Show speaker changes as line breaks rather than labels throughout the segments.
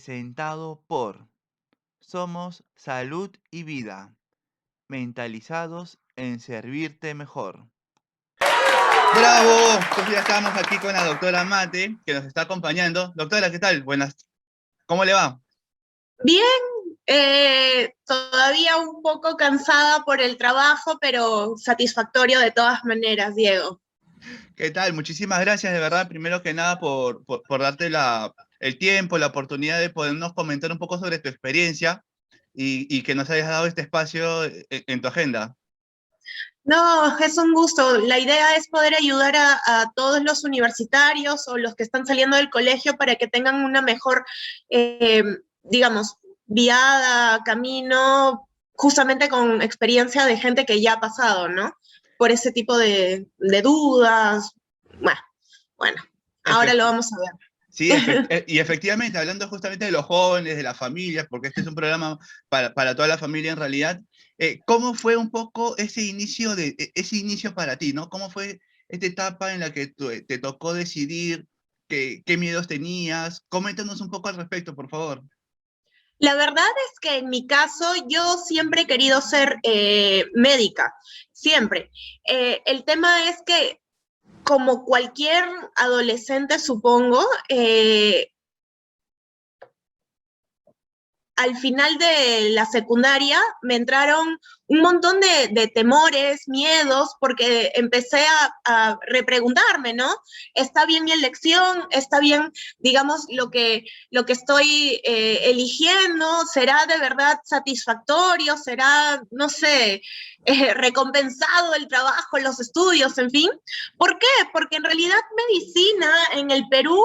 presentado por Somos Salud y Vida, mentalizados en servirte mejor. ¡Bravo! Pues ya estamos aquí con la doctora Mate, que nos está acompañando. Doctora, ¿qué tal? Buenas. ¿Cómo le va?
Bien, todavía un poco cansada por el trabajo, pero satisfactorio de todas maneras, Diego.
¿Qué tal? Muchísimas gracias, de verdad, primero que nada, por darte el tiempo, la oportunidad de podernos comentar un poco sobre tu experiencia y que nos hayas dado este espacio en tu agenda.
No, es un gusto. La idea es poder ayudar a todos los universitarios o los que están saliendo del colegio para que tengan una mejor, eh, digamos, viada, camino, justamente con experiencia de gente que ya ha pasado, ¿no? Por ese tipo de dudas. Bueno, bueno, ahora lo
Efecti-
vamos a
Sí,
ver.
y efectivamente, hablando justamente de los jóvenes, de las familias, porque este es un programa para toda la familia en realidad, ¿cómo fue un poco ese inicio para ti, ¿no? ¿Cómo fue esta etapa en la que te tocó decidir qué miedos tenías? Coméntanos un poco al respecto, por favor.
La verdad es que en mi caso yo siempre he querido ser médica, siempre. El tema es que como cualquier adolescente, supongo, al final de la secundaria me entraron un montón de temores, miedos, porque empecé a repreguntarme, ¿no? ¿Está bien mi elección? ¿Está bien, digamos, lo que estoy eligiendo? ¿Será de verdad satisfactorio? ¿Será, no sé, recompensado el trabajo, los estudios, en fin? ¿Por qué? Porque en realidad medicina en el Perú,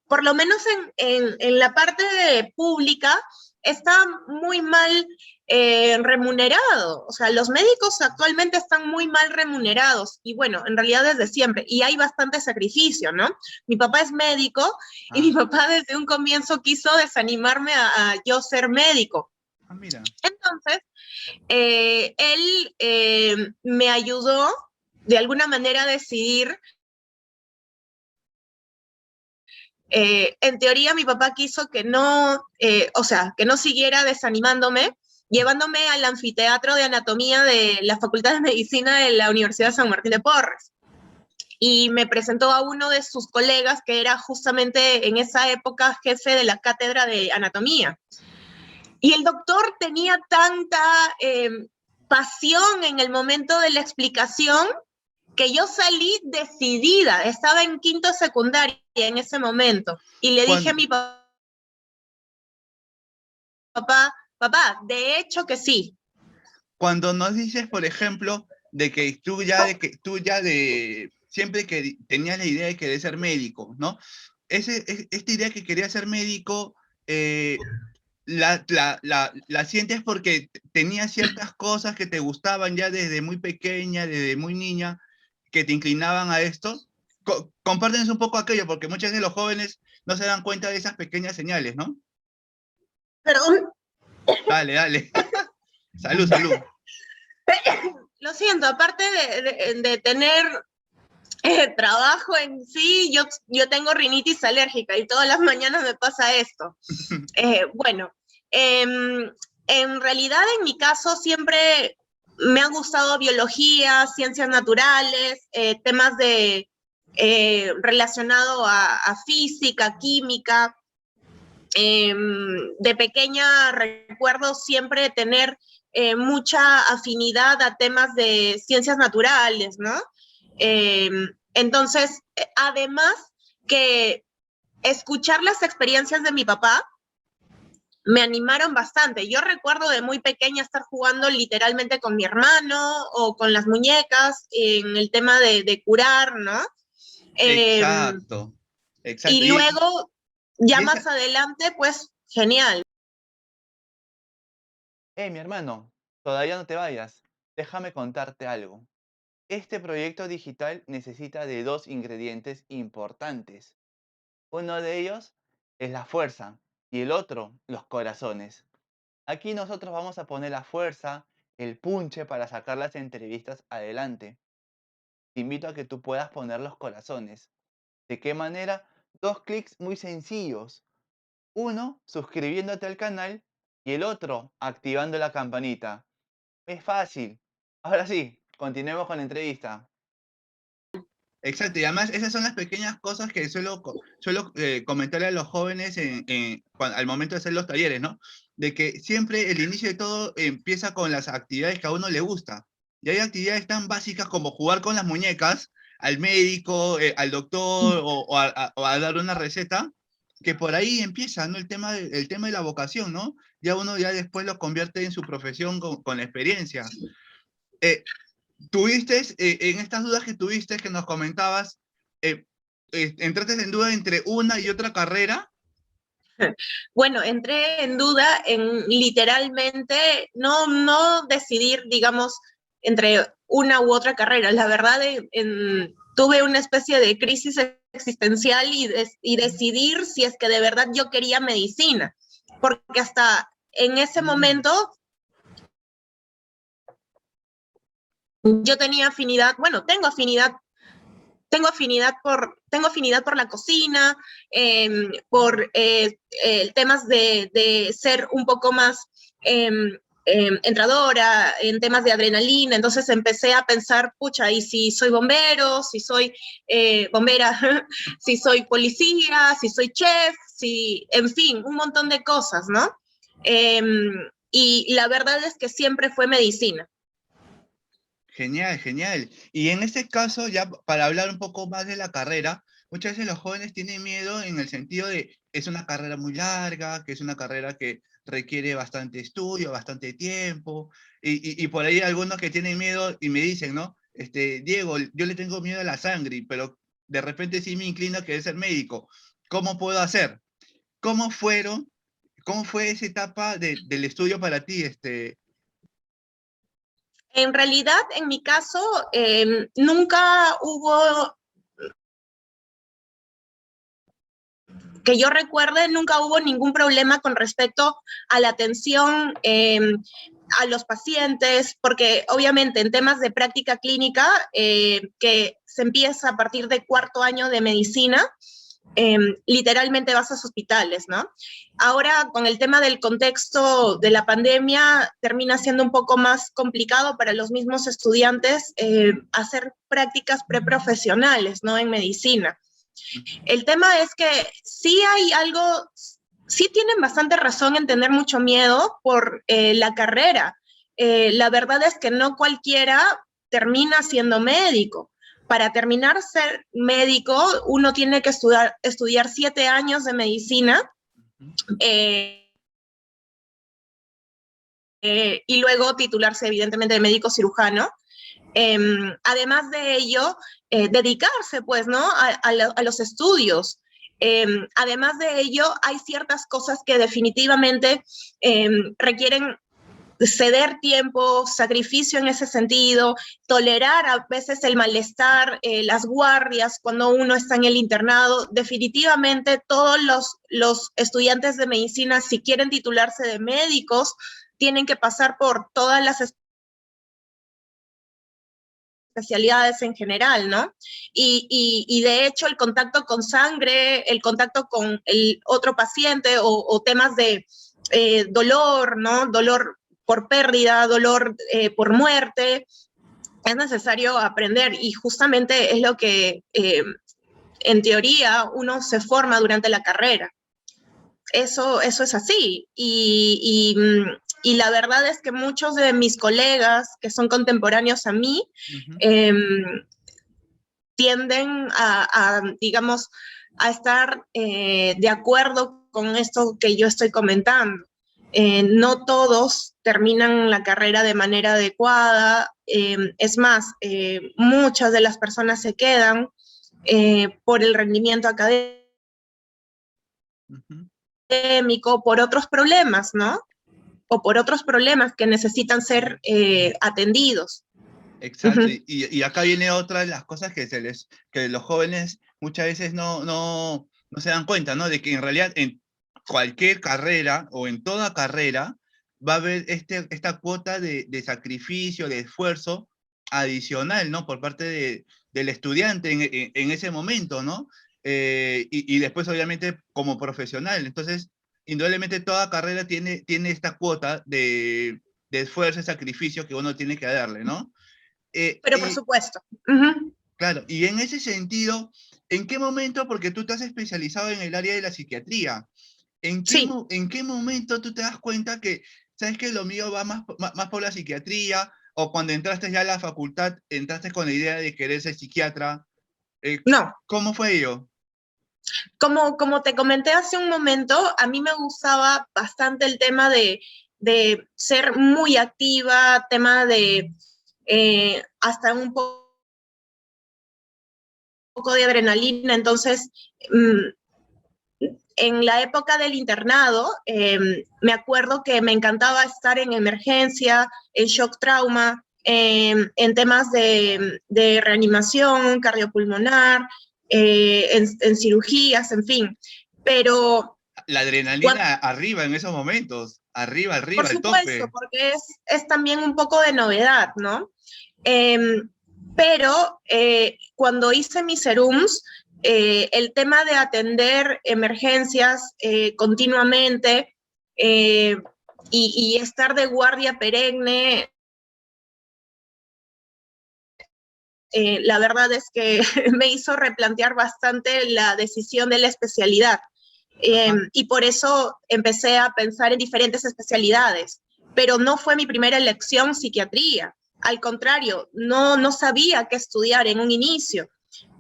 por lo menos en la parte pública, está muy mal remunerado. O sea, los médicos actualmente están muy mal remunerados y bueno, en realidad desde siempre. Y hay bastante sacrificio, ¿no? Mi papá es médico y mi
Ah,
papá desde un comienzo quiso desanimarme a yo ser médico.
mira.
Entonces, él me ayudó de alguna manera a decidir. En teoría, mi papá quiso que no, o sea, que no siguiera desanimándome, llevándome al anfiteatro de anatomía de la Facultad de Medicina de la Universidad de San Martín de Porres. Y me presentó a uno de sus colegas que era justamente en esa época jefe de la cátedra de anatomía. Y el doctor tenía tanta pasión en el momento de la explicación que yo salí decidida, estaba en quinto secundaria en ese momento, y le dije a
Cuando,
mi papá, papá, de hecho que sí.
cuando nos dices, por ejemplo, de que tú ya de siempre que tenías la idea de querer ser médico, ¿no? Esta idea que quería ser médico, eh, la sientes porque tenías ciertas cosas que te gustaban ya desde muy pequeña, desde muy niña, que te inclinaban a esto. Compártenos un poco aquello, porque muchas veces los jóvenes no se dan cuenta de esas pequeñas señales, ¿no?
Perdón,
Dale, dale. Salud, salud.
lo siento, aparte de tener trabajo en sí, yo tengo rinitis alérgica y todas las mañanas me pasa esto. Bueno, en realidad en mi caso siempre me ha gustado biología, ciencias naturales, temas de relacionado a física, química. De pequeña recuerdo siempre tener mucha afinidad a temas de ciencias naturales, ¿no? Eh, entonces, además que escuchar las experiencias de mi papá me animaron bastante. Yo recuerdo de muy pequeña estar jugando literalmente con mi hermano o con las muñecas en el tema de curar, ¿no? Eh,
Exacto, exacto.
y luego, ya
Y
más
esa,
adelante, pues genial.
mi hermano, todavía no te vayas. Déjame contarte algo. Este proyecto digital necesita de dos ingredientes importantes. Uno de ellos es la fuerza y el otro, los corazones. Aquí nosotros vamos a poner la fuerza, el punche para sacar las entrevistas adelante. Te invito a que tú puedas poner los corazones. ¿De qué manera? Dos clics muy sencillos. Uno, suscribiéndote al canal y el otro, activando la campanita. Es fácil. Ahora sí, continuemos con la entrevista. Exacto, y además esas son las pequeñas cosas que suelo comentarle a los jóvenes al momento de hacer los talleres, ¿no? De que siempre el inicio de todo empieza con las actividades que a uno le gusta. Y hay actividades tan básicas como jugar con las muñecas, al médico, al doctor o a dar una receta, que por ahí empieza, ¿no? El tema de la vocación, ¿no? Ya uno ya después lo convierte en su profesión con la experiencia. Eh, ¿Tuviste, en estas dudas que tuviste, que nos comentabas, entraste en duda entre una y otra carrera?
Bueno, entré en duda en literalmente no decidir, digamos, entre una u otra carrera. La verdad, tuve una especie de crisis existencial y decidir si es que de verdad yo quería medicina, porque hasta en ese momento yo tenía afinidad, bueno, tengo afinidad por la cocina, por temas de ser un poco más entradora, en temas de adrenalina. Entonces empecé a pensar, pucha, ¿y si soy bombero, si soy bombera, si soy policía, si soy chef, en fin, un montón de cosas, ¿no? Y la verdad es que siempre fue medicina.
Genial, genial. Y en este caso, ya para hablar un poco más de la carrera, muchas veces los jóvenes tienen miedo en el sentido de, es una carrera muy larga, que es una carrera que requiere bastante estudio, bastante tiempo, y por ahí algunos que tienen miedo y me dicen, ¿no? Diego, yo le tengo miedo a la sangre, pero de repente sí me inclino a querer ser médico. ¿Cómo puedo hacer? ¿Cómo fueron, cómo fue esa etapa del estudio para ti,
En realidad, en mi caso, nunca hubo, que yo recuerde, nunca hubo ningún problema con respecto a la atención a los pacientes, porque obviamente en temas de práctica clínica, que se empieza a partir de cuarto año de medicina, literalmente vas a los hospitales, ¿no? Ahora, con el tema del contexto de la pandemia, termina siendo un poco más complicado para los mismos estudiantes hacer prácticas preprofesionales, ¿no? En medicina. El tema es que sí hay algo, sí tienen bastante razón en tener mucho miedo por la carrera. La verdad es que no cualquiera termina siendo médico. Para terminar ser médico, uno tiene que estudiar 7 años de medicina y luego titularse, evidentemente, de médico cirujano. Además de ello, dedicarse, pues, ¿no? A los estudios. Además de ello, hay ciertas cosas que definitivamente requieren ceder tiempo, sacrificio en ese sentido, tolerar a veces el malestar, las guardias cuando uno está en el internado. Definitivamente todos los estudiantes de medicina, si quieren titularse de médicos, tienen que pasar por todas las especialidades en general, ¿no? Y de hecho el contacto con sangre, el contacto con el otro paciente o temas de dolor, ¿no? Dolor por pérdida, dolor por muerte, es necesario aprender y justamente es lo que en teoría uno se forma durante la carrera. Eso es así. Y la verdad es que muchos de mis colegas que son contemporáneos a mí tienden digamos, a estar de acuerdo con esto que yo estoy comentando. No todos terminan la carrera de manera adecuada. Es más, muchas de las personas se quedan por el rendimiento académico, por otros problemas, ¿no? O por otros problemas que necesitan ser atendidos.
Exacto, y acá viene otra de las cosas que los jóvenes muchas veces no se dan cuenta, ¿no? De que en realidad en cualquier carrera o en toda carrera va a haber esta cuota de sacrificio, de esfuerzo adicional, ¿no? Por parte del estudiante en ese momento, ¿no? Y después obviamente como profesional. Entonces, indudablemente toda carrera tiene esta cuota de esfuerzo y sacrificio que uno tiene que darle, ¿no?
Pero por
Y
supuesto. Ujú.
claro, y en ese sentido, ¿en qué momento? Porque tú te has especializado en el área de la psiquiatría.
Sí.
En qué momento tú te das cuenta que, sabes que lo mío va más por la psiquiatría? O cuando entraste ya a la facultad, entraste con la idea de querer ser psiquiatra. Eh,
No.
¿Cómo fue ello?
Como te comenté hace un momento, a mí me gustaba bastante el tema de ser muy activa, tema de hasta un poco de adrenalina. Entonces, en la época del internado, me acuerdo que me encantaba estar en emergencia, en shock trauma, en temas de reanimación cardiopulmonar, en cirugías, en fin. Pero
La
cuando,
adrenalina arriba en esos momentos, arriba,
por
arriba, al
supuesto,
tope.
porque es también un poco de novedad, ¿no? Eh, pero cuando hice mis serums, el tema de atender emergencias continuamente eh, y estar de guardia perenne, la verdad es que me hizo replantear bastante la decisión de la especialidad.
Ajá.
Y por eso empecé a pensar en diferentes especialidades, pero no fue mi primera elección psiquiatría. Al contrario, no sabía qué estudiar en un inicio,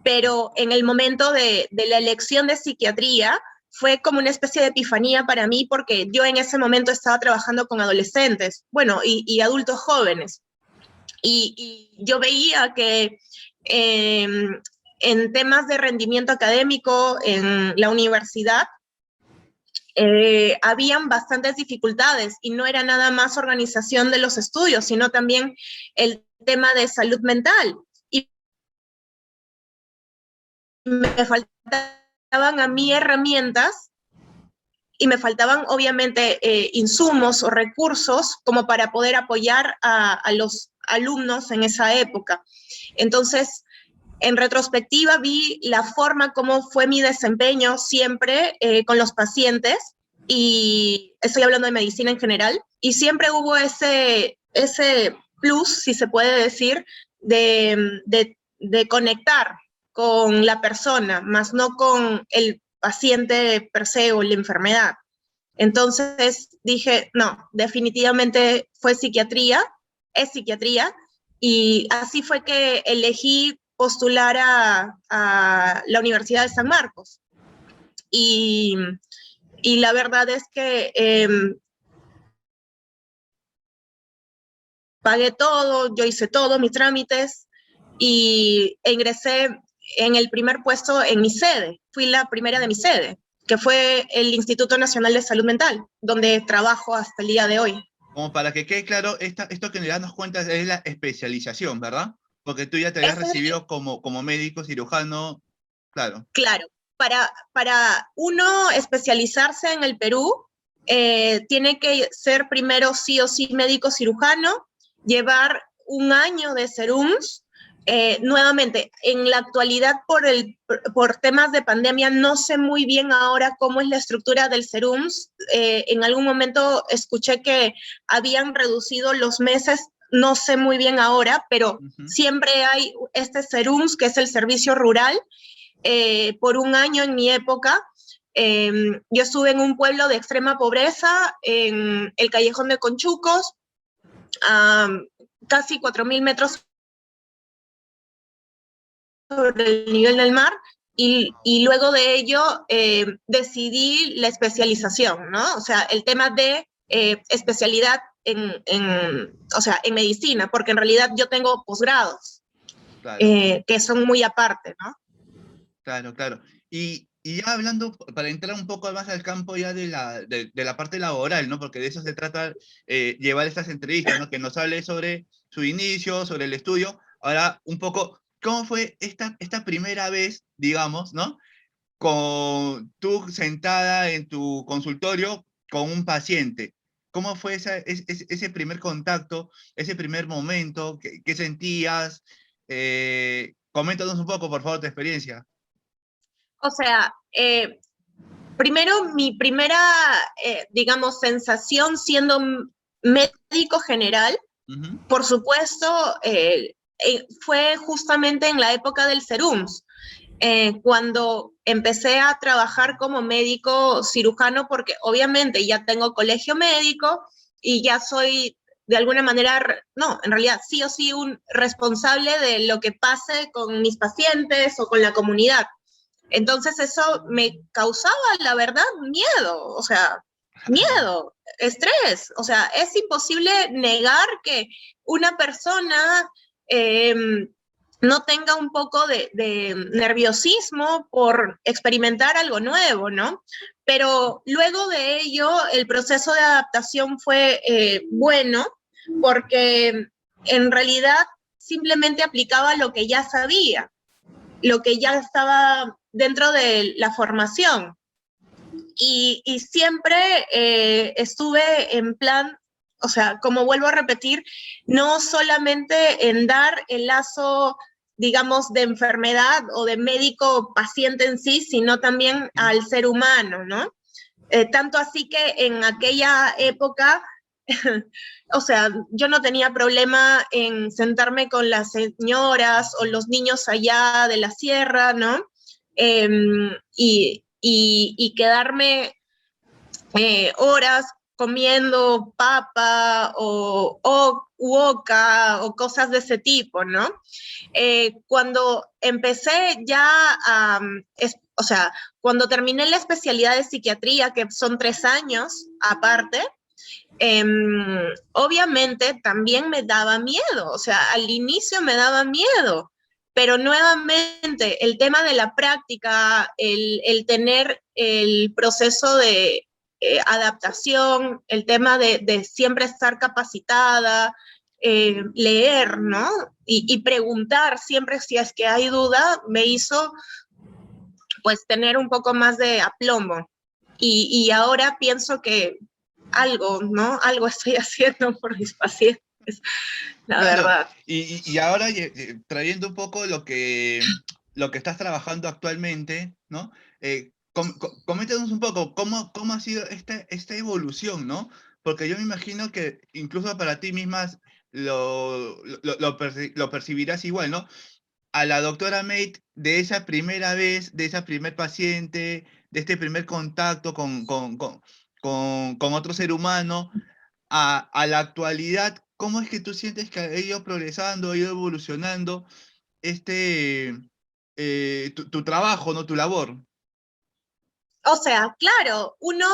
pero en el momento de la elección de psiquiatría fue como una especie de epifanía para mí, porque yo en ese momento estaba trabajando con adolescentes, bueno, y adultos jóvenes. Y yo veía que eh, en temas de rendimiento académico en la universidad, habían bastantes dificultades y no era nada más organización de los estudios, sino también el tema de salud mental. Y me faltaban a mí herramientas y me faltaban obviamente insumos o recursos como para poder apoyar a los alumnos en esa época. Entonces, en retrospectiva vi la forma como fue mi desempeño siempre con los pacientes, y estoy hablando de medicina en general, y siempre hubo ese plus, si se puede decir, de conectar con la persona, más no con el paciente per se o la enfermedad. Entonces dije, no, definitivamente fue psiquiatría, es psiquiatría, y así fue que elegí postular a la Universidad de San Marcos. Y, y la verdad es que pagué todo, yo hice todo, mis trámites, e ingresé en el primer puesto en mi sede. Fui la primera de mi sede, que fue el Instituto Nacional de Salud Mental, donde trabajo hasta el día de hoy.
Como para que quede claro, esto que nos cuenta es la especialización, ¿verdad? Porque tú ya te habías
Ese es
recibido como médico cirujano, claro.
claro. Para uno especializarse en el Perú, tiene que ser primero sí o sí médico cirujano, llevar un año de serums. Nuevamente, en la actualidad por temas de pandemia, no sé muy bien ahora cómo es la estructura del serums. En algún momento escuché que habían reducido los meses, no sé muy bien ahora, pero
Ujú.
siempre hay este serums, que es el servicio rural, por un año en mi época. Yo estuve en un pueblo de extrema pobreza, en el Callejón de Conchucos, a casi 4.000 metros sobre el nivel del mar, y luego de ello decidí la especialización, ¿no? O sea, el tema de especialidad o sea, en medicina, porque en realidad yo tengo posgrados
Claro,
que son muy aparte, ¿no?
claro, claro. Y ya hablando, para entrar un poco más al campo ya de la parte laboral, ¿no? Porque de eso se trata, llevar estas entrevistas, ¿no? Que nos hable sobre su inicio, sobre el estudio. Ahora, un poco, ¿cómo fue esta primera vez, digamos, ¿no? Con tú sentada en tu consultorio con un paciente. ¿Cómo fue ese primer contacto, ese primer momento? ¿Qué sentías? Coméntanos un poco, por favor, tu experiencia.
O sea, Primero, mi primera, digamos, sensación siendo médico general,
Ujú.
por supuesto, fue justamente en la época del Serums, cuando empecé a trabajar como médico cirujano, porque obviamente ya tengo colegio médico y ya soy de alguna manera, no, en realidad sí o sí un responsable de lo que pase con mis pacientes o con la comunidad. Entonces eso me causaba, la verdad, miedo, o sea, miedo, estrés, o sea, es imposible negar que una persona eh, no tenga un poco de nerviosismo por experimentar algo nuevo, ¿no? Pero luego de ello, el proceso de adaptación fue bueno, porque en realidad simplemente aplicaba lo que ya sabía, lo que ya estaba dentro de la formación. Y siempre estuve en plan, o sea, como vuelvo a repetir, no solamente en dar el lazo, digamos, de enfermedad o de médico-paciente en sí, sino también al ser humano, ¿no? Tanto así que en aquella época, o sea, yo no tenía problema en sentarme con las señoras o los niños allá de la sierra, ¿no? Eh, y quedarme horas comiendo papa o uoca o cosas de ese tipo, ¿no? Cuando empecé ya a, o sea, cuando terminé la especialidad de psiquiatría, que son 3 años aparte, obviamente también me daba miedo, o sea, al inicio me daba miedo, pero nuevamente el tema de la práctica, el tener el proceso de adaptación, el tema de siempre estar capacitada, leer, ¿no? Y preguntar siempre si es que hay duda, me hizo pues tener un poco más de aplomo. Y ahora pienso que algo, ¿no? Algo estoy haciendo por mis pacientes, la
Claro,
verdad.
y ahora trayendo un poco lo que estás trabajando actualmente, ¿no? Coméntanos un poco cómo ha sido esta evolución, ¿no? Porque yo me imagino que incluso para ti mismas lo percibirás igual, ¿no? A la doctora Mate de esa primera vez, de esa primer paciente, de este primer contacto con otro ser humano, a la actualidad, ¿cómo es que tú sientes que ha ido progresando, ha ido evolucionando este, tu trabajo, ¿no? Tu labor.
O sea, claro, uno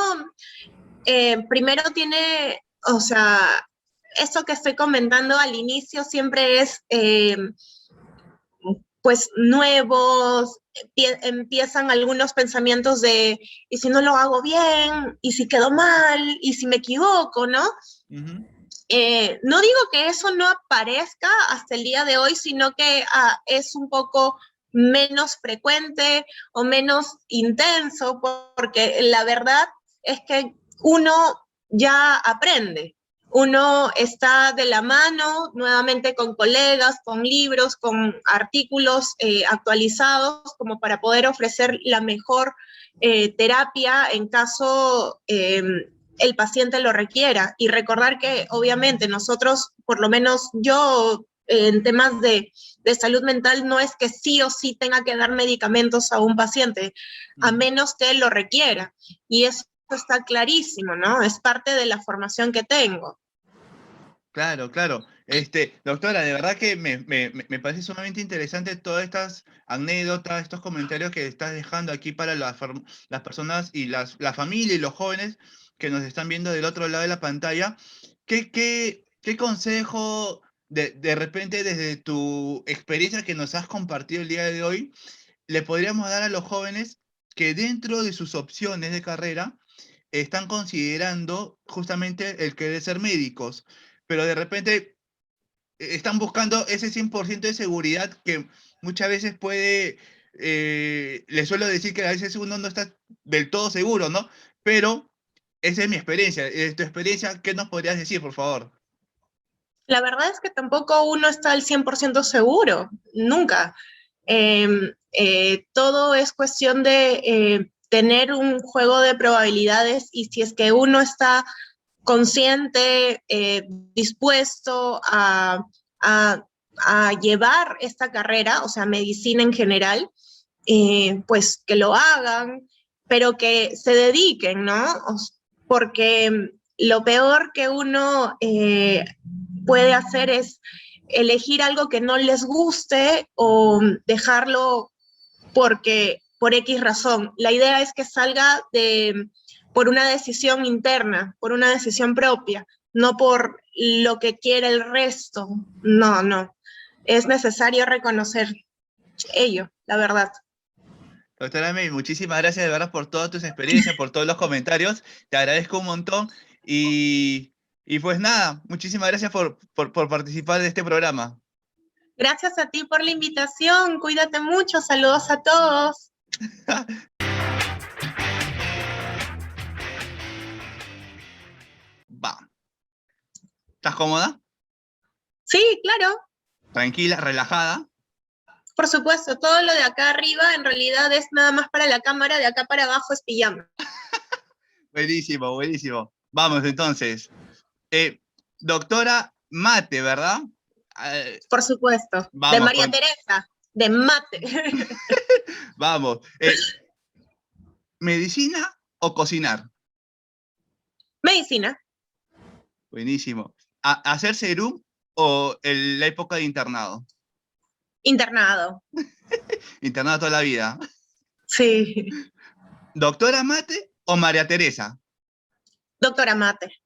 primero tiene, o sea, eso que estoy comentando al inicio siempre es, pues, nuevos, empiezan algunos pensamientos de, ¿y si no lo hago bien? ¿Y si quedó mal? ¿Y si me equivoco? ¿No?
Ujú.
No digo que eso no aparezca hasta el día de hoy, sino que es un poco menos frecuente o menos intenso, porque la verdad es que uno ya aprende. Uno está de la mano nuevamente con colegas, con libros, con artículos actualizados, como para poder ofrecer la mejor terapia en caso el paciente lo requiera. Y recordar que obviamente nosotros, por lo menos yo, en temas de salud mental, no es que sí o sí tenga que dar medicamentos a un paciente, a
Ujú.
menos que él lo requiera. Y eso está clarísimo, ¿no? Es parte de la formación que tengo.
Claro, claro. Doctora, de verdad que me parece sumamente interesante todas estas anécdotas, estos comentarios que estás dejando aquí para las personas y la familia y los jóvenes que nos están viendo del otro lado de la pantalla. ¿Qué consejo de repente desde tu experiencia que nos has compartido el día de hoy le podríamos dar a los jóvenes que dentro de sus opciones de carrera están considerando justamente el querer ser médicos, pero de repente están buscando ese 100% de seguridad que muchas veces puede, les suelo decir que a veces uno no está del todo seguro, ¿no? Pero esa es mi experiencia. Tu experiencia, ¿qué nos podrías decir, por favor?
La verdad es que tampoco uno está al 100% seguro, nunca. Todo es cuestión de tener un juego de probabilidades, y si es que uno está consciente, dispuesto a llevar esta carrera, o sea, medicina en general, pues que lo hagan, pero que se dediquen, ¿no? Porque lo peor que uno puede hacer es elegir algo que no les guste o dejarlo por X razón. La idea es que salga por una decisión interna, por una decisión propia, no por lo que quiere el resto. No, no. Es necesario reconocer ello, la verdad.
Doctora May, muchísimas gracias de verdad por todas tus experiencias, por todos los comentarios. Te agradezco un montón. Y pues nada, muchísimas gracias por participar de este programa.
Gracias a ti por la invitación. Cuídate mucho. Saludos a todos.
Va. ¿Estás cómoda?
Sí, claro.
Tranquila, relajada.
Por supuesto, todo lo de acá arriba en realidad es nada más para la cámara, de acá para abajo es pijama.
Buenísimo, buenísimo. Vamos entonces. Doctora Mate, ¿verdad?
Por supuesto. De
Vamos
María Teresa, de mate.
Vamos. ¿Medicina o cocinar?
Medicina.
Buenísimo. ¿Hacer serum o la época de internado?
Internado.
Internado toda la vida.
Sí.
¿Doctora Mate o María Teresa?
Doctora Mate.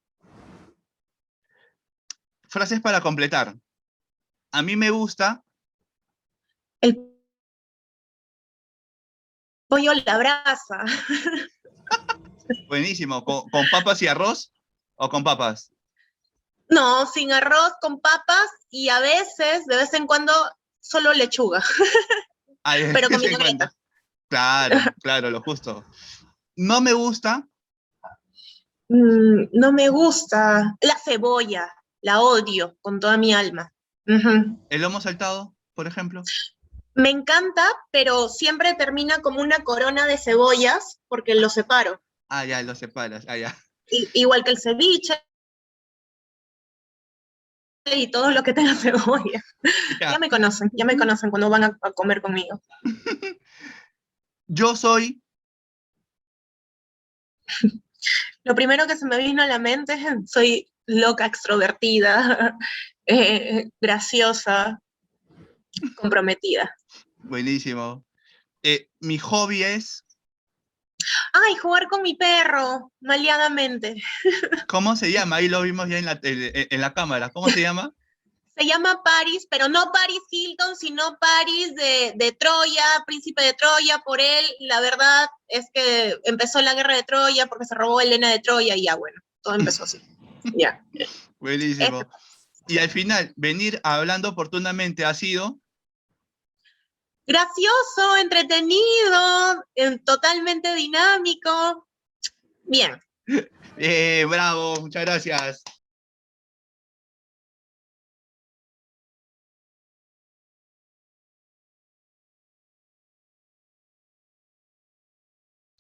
Frases para completar. A mí me gusta.
El pollo a la brasa.
Buenísimo. ¿Con papas y arroz o con papas?
No, sin arroz, con papas y a veces, de vez en cuando, solo lechuga.
Ay,
Pero con
de vez en cuando.
vinagreta.
Claro, claro, lo justo. No me gusta.
No me gusta. La cebolla. La odio con toda mi alma.
El lomo saltado, por ejemplo.
Me encanta, pero siempre termina como una corona de cebollas porque lo separo.
Ah, ya, lo separas. Ah, ya.
Igual que el ceviche y todo lo que tenga cebolla.
Ya.
Ya me conocen cuando van a comer conmigo.
Yo soy.
Lo primero que se me vino a la mente es soy loca, extrovertida, graciosa, comprometida.
Buenísimo. Mi hobby es.
Ay, jugar con mi perro, maleadamente.
¿Cómo se llama? Ahí lo vimos ya en la cámara. ¿Cómo se llama?
Se llama Paris, pero no Paris Hilton, sino Paris de Troya, príncipe de Troya. Por él, la verdad es que empezó la guerra de Troya porque se robó Helena de Troya y ya, bueno, todo empezó así. Ya.
Buenísimo. Y al final, venir hablando oportunamente ha sido.
Gracioso, entretenido, totalmente dinámico. Bien.
Bravo, muchas gracias.